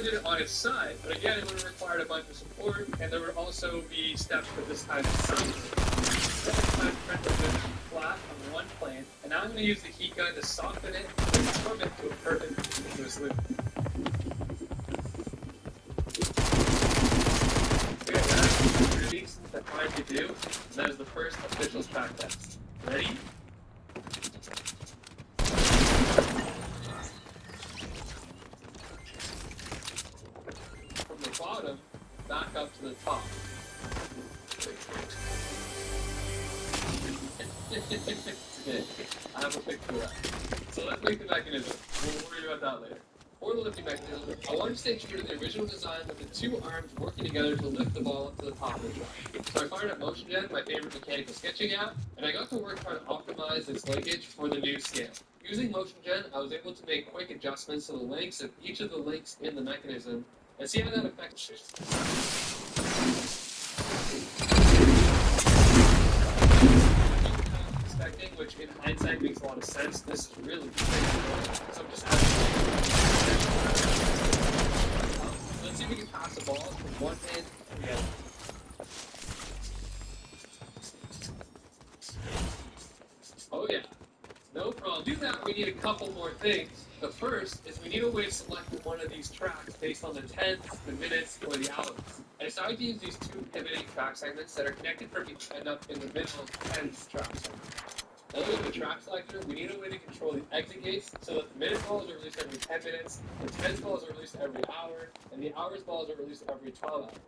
did it on its side, but again, it would have required a bunch of support, and there would also be steps for this time to side. This time, print was just flat on one plane, and now I'm going to use the heat gun to soften it and form it to a perfect continuous loop. Okay, that's release that I'm trying to do, and that is the first official track test. Ready? From the bottom, back up to the top. Okay, I have a picture of that. So let's make the mechanism. We'll worry about that later. For the lifting mechanism, I want to stay true to the original design with the two arms working together to lift the ball up to the top of the track. So I fired up Motion Gen, my favorite mechanical sketching app, and I got to work trying to optimize its linkage for the new scale. Using Motion Gen, I was able to make quick adjustments to the links of each of the links in the mechanism, and see how that affects it. Which in hindsight makes a lot of sense. This is really big. So I'm just let's see if we can pass the ball from one end to the other. Oh yeah, no problem. To do that, we need a couple more things. The first is we need a way to select one of these tracks based on the tenths, the minutes, or the hours. I decided to use these two pivoting track segments that are connected for me to end up in the middle of 10th track segment. Now look at the track selector, we need a way to control the exit gates so that the minute balls are released every 10 minutes, the 10th balls are released every hour, and the hours balls are released every 12 hours.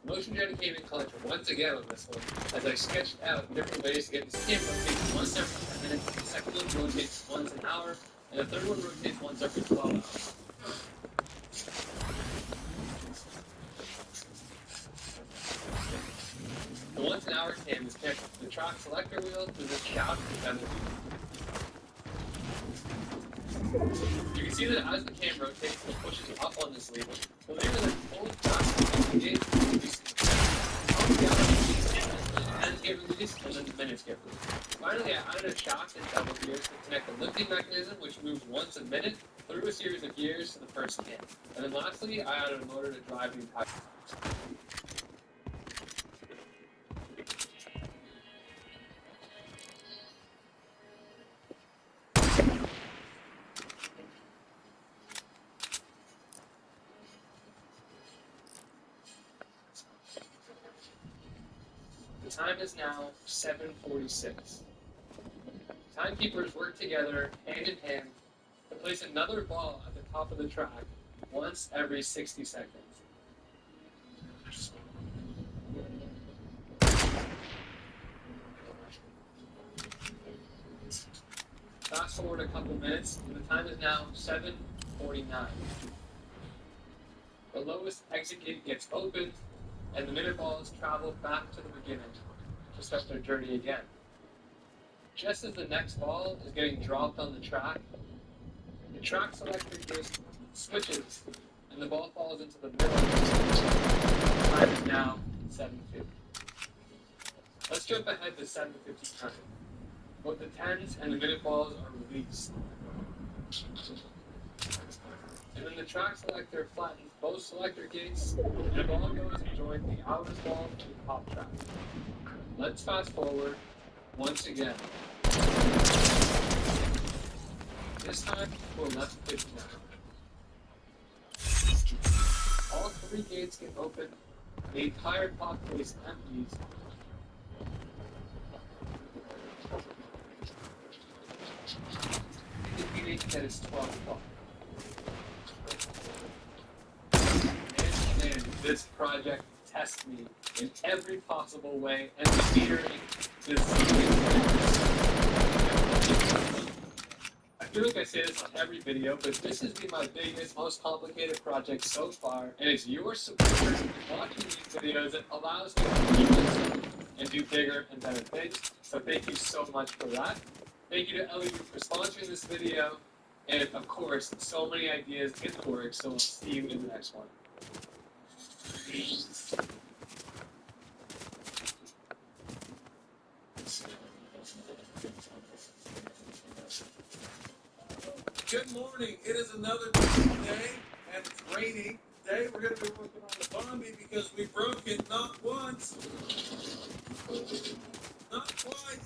Motion Gen came in clutch once again on this one, as I sketched out different ways to get this camera rotates once every 10 minutes, the second one rotates once an hour, and the third one rotates once every 12 hours. The once an hour cam is connected to the track selector wheel to this shaft and the wheel. You can see that as the cam rotates, it pushes up on this lever. The lever then pulls back to the gate, and we see the ends get released, and then the minutes get released. Finally, I added a shaft and double gears to connect the lifting mechanism, which moves once a minute through a series of gears to the first cam. And then lastly, I added a motor to drive the entire. The time is now 7:46. Timekeepers work together hand in hand to place another ball at the top of the track once every 60 seconds. Fast forward a couple minutes, and the time is now 7:49. The lowest exit gate gets opened, and the minute balls travel back to the beginning to start their journey again. Just as the next ball is getting dropped on the track selector just switches, and the ball falls into the middle. The time is now 7:50. Let's jump ahead to 7:59. Both the 10s and the minute balls are released. And then the track selector flattens both selector gates, and the ball goes and joins the hours ball to the top track. Let's fast forward once again. This time to 11:59. All three gates get opened, the entire top face empties. Indicating that it's 12 o'clock. And this project tests me in every possible way, and fearing this. I feel like I say this on every video, but this has been my biggest, most complicated project so far, and it's your support watching these videos that allows me to keep this and do bigger and better things. So thank you so much for that. Thank you to Ellie for sponsoring this video, and of course, so many ideas in the works, so I'll see you in the next one. Good morning. It is another day, and it's raining. Today we're going to be working on the Bombi because we broke it not once, not twice,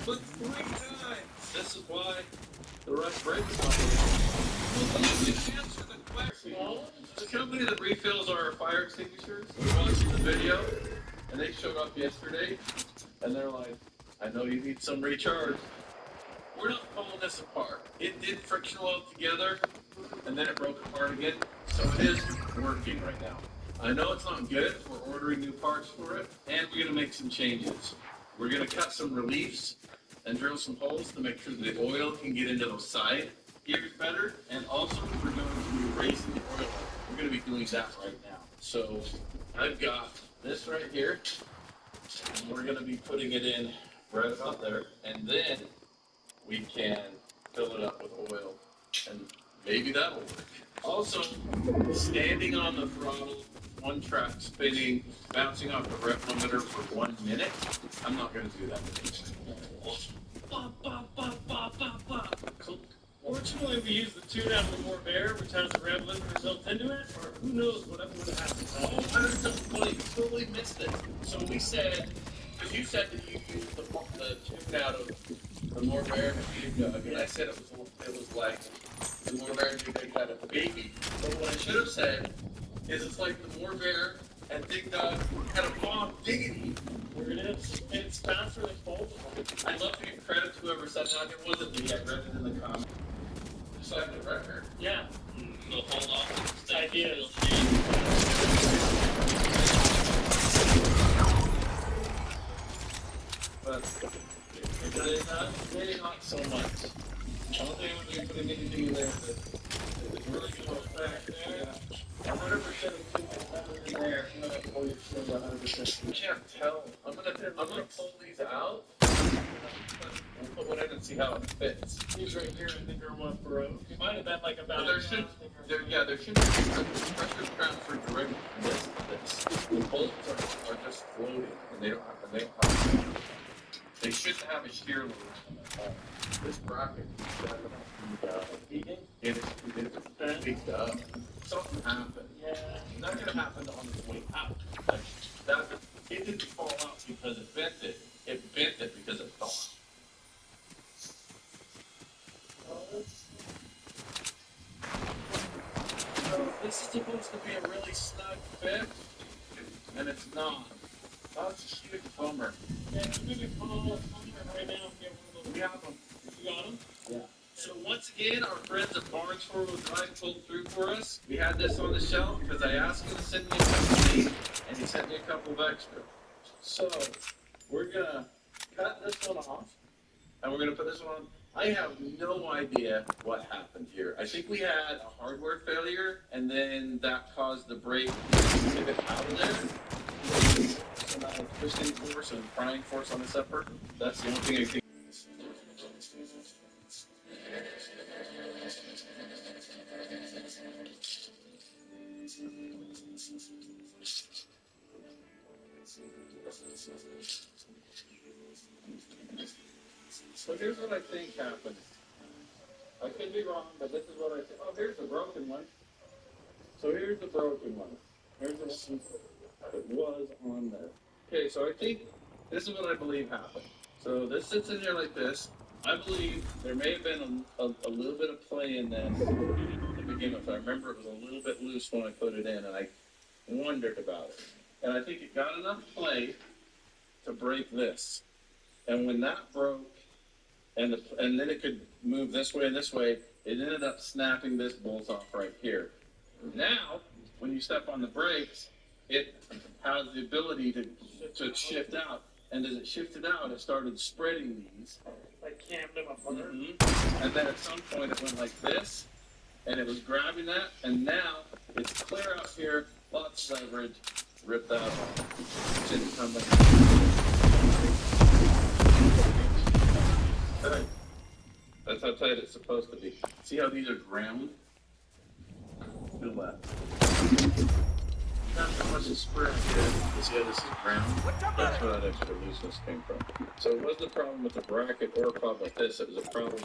but 3 times. This is why the rust brake is not You answer the question. the company that refills our fire extinguishers. We watched the video, and they showed up yesterday, and they're like, I know you need some recharge. We're not pulling this apart. It did friction weld together, and then it broke apart again, so it is working right now. I know it's not good. We're ordering new parts for it, and we're going to make some changes. We're going to cut some reliefs and drill some holes to make sure the oil can get into those side gears better, and also we're going to be raising the oil. We're going to be doing that right now. So I've got this right here, and we're going to be putting it in right about there, and then we can fill it up with oil, and maybe that'll work. Also, standing on the throttle, one track spinning, bouncing off the rep limiter for 1 minute, I'm not going to do that Fortunately, we used the tune out of the Morbear, which has a rev limiter built into it, or who knows whatever would have happened. Oh, I heard something funny. You totally missed it. So we said, because you said that you used the tune out of the Morbear and Big Dog, and I said it was like the Morbear and Big Dog had a baby. But what I should have said is it's like the Morbear and Big Dog had a bomb diggity. There it is. And it's faster than both of them. I'd love to give credit to whoever said that. It wasn't me. I read it in the comments. Just like the record. Yeah. They'll hold off. Ideas. But maybe not so much. I don't think we'd be putting anything in there that is really going to affect there. 100% of in there. I'm going to pull you 100%. I can't tell. I'm gonna pull these out. We'll put one in and see how it fits. These right here, I think are one broke. It might have been like about. There should be pressure transfer directly from this to this. The bolts are just floating, and they don't have they shouldn't have a shear load on them. This bracket heating, it is picked up. Something happened. Yeah. It's not going to happen on its way out. Like, that, it didn't fall out because it bent it. It bent it because it fell out. So this is supposed to be a really snug fit, and it's not. That's a huge bummer. Yeah, we can call right now and get one of those. We have them. You got them? Yeah. So once again, our friends at Barnes 4-Wheel Drive pulled through for us. We had this on the shelf because I asked him to send me a couple of these, and he sent me a couple of extra. So we're gonna cut this one off, and we're gonna put this one on. I have no idea what happened here. I think we had a hardware failure, and then that caused the brake to pivot out of there. So now it's pushing force and prying force on this upper. That's the only thing I think. So here's what I think happened. I could be wrong, but this is what I think. Oh, here's the broken one. So here's the broken one. Here's the one that was on there. Okay, so I think this is what I believe happened. So this sits in here like this. I believe there may have been a little bit of play in that to begin with. I remember it was a little bit loose when I put it in, and I wondered about it. And I think it got enough play to break this. And when that broke, and then it could move this way and this way, it ended up snapping this bolt off right here. Now, when you step on the brakes, it has the ability to shift out. And as it shifted out, it started spreading these. Like cammed them apart. Mm-hmm. And then at some point it went like this, and it was grabbing that, and now it's clear out here, lots of leverage, rip that off. Shouldn't come like that's how tight it's supposed to be. See how these are ground? Feel that. Not so much as spread here. See how this is ground? That's where that extra looseness came from. So it wasn't a problem with the bracket or a problem with this. It was a problem with